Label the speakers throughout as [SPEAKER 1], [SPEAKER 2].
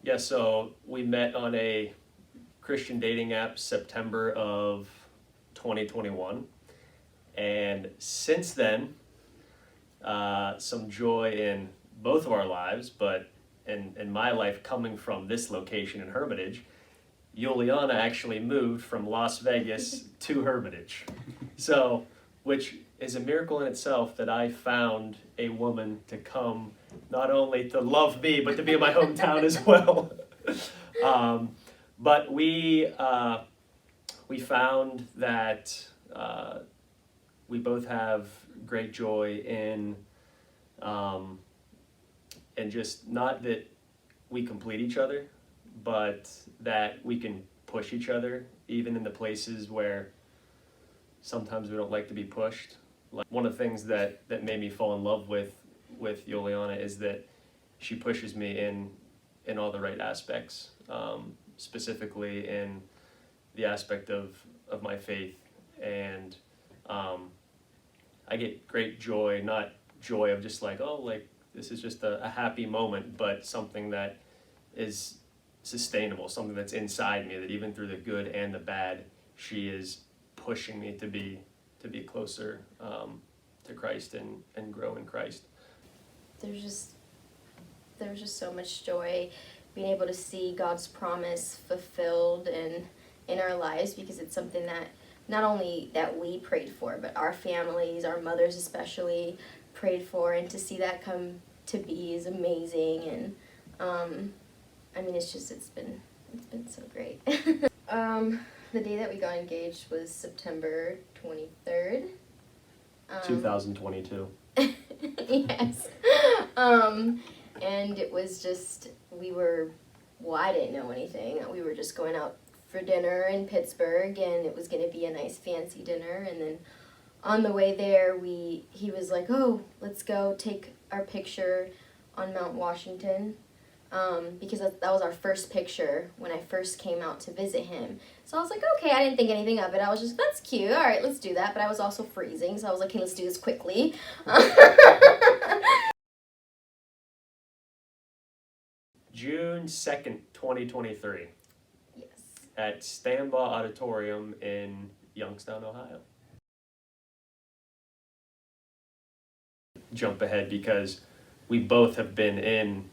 [SPEAKER 1] Yeah, so we met on a Christian dating app September of 2021. And since then, some joy in both of our lives, but in my life coming from this location in Hermitage, Yuliana actually moved from Las Vegas to Hermitage. So, which is a miracle in itself that I found a woman to come not only to love me, but to be in my hometown as well. But we found that we both have great joy in, and just not that we complete each other, but that we can push each other even in the places where sometimes we don't like to be pushed. Like one of the things that made me fall in love with Yuliana is that she pushes me in all the right aspects, specifically in the aspect of my faith. And I get great joy, not joy of just like, oh, like this is just a happy moment, but something that is sustainable, something that's inside me, that even through the good and the bad, she is pushing me to be closer to Christ and grow in Christ.
[SPEAKER 2] There was just so much joy being able to see God's promise fulfilled in our lives, because it's something that not only that we prayed for, but our families, our mothers especially, prayed for, and to see that come to be is amazing. And I mean, it's been so great. The day that we got engaged was September 23rd.
[SPEAKER 1] 2022.
[SPEAKER 2] Yes. And it was just, I didn't know anything. We were just going out for dinner in Pittsburgh, and it was going to be a nice fancy dinner. And then on the way there, he was like, oh, let's go take our picture on Mount Washington. Because that was our first picture when I first came out to visit him. So I was like, okay, I didn't think anything of it. I was just, that's cute. All right, let's do that. But I was also freezing, so I was like, okay, let's do this quickly.
[SPEAKER 1] June 2nd, 2023.
[SPEAKER 2] Yes.
[SPEAKER 1] At Stambaugh Auditorium in Youngstown, Ohio. Jump ahead because we both have been in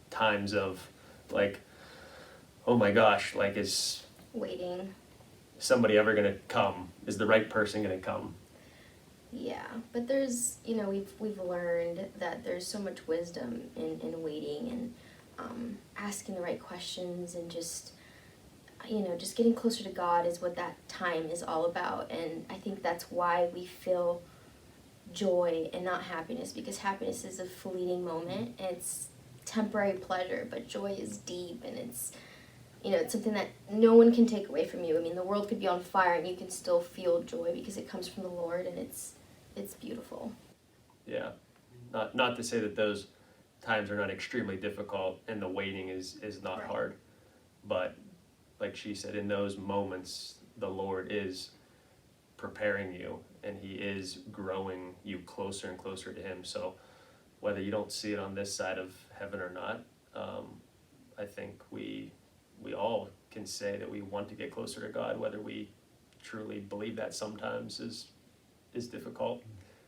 [SPEAKER 1] times of like, oh my gosh, like is
[SPEAKER 2] Waiting.
[SPEAKER 1] somebody ever gonna come? Is the right person gonna come?
[SPEAKER 2] Yeah, but there's, we've learned that there's so much wisdom in waiting and asking the right questions, and just getting closer to God is what that time is all about. And I think that's why we feel joy and not happiness, because happiness is a fleeting moment and it's temporary pleasure, but joy is deep, and it's something that no one can take away from you. I mean, the world could be on fire and you can still feel joy because it comes from the Lord, and it's beautiful.
[SPEAKER 1] Yeah, not to say that those times are not extremely difficult and the waiting is not
[SPEAKER 2] Right.
[SPEAKER 1] hard, but like she said, in those moments the Lord is preparing you and he is growing you closer and closer to him. So whether you don't see it on this side of heaven or not, I think we all can say that we want to get closer to God. Whether we truly believe that sometimes is difficult.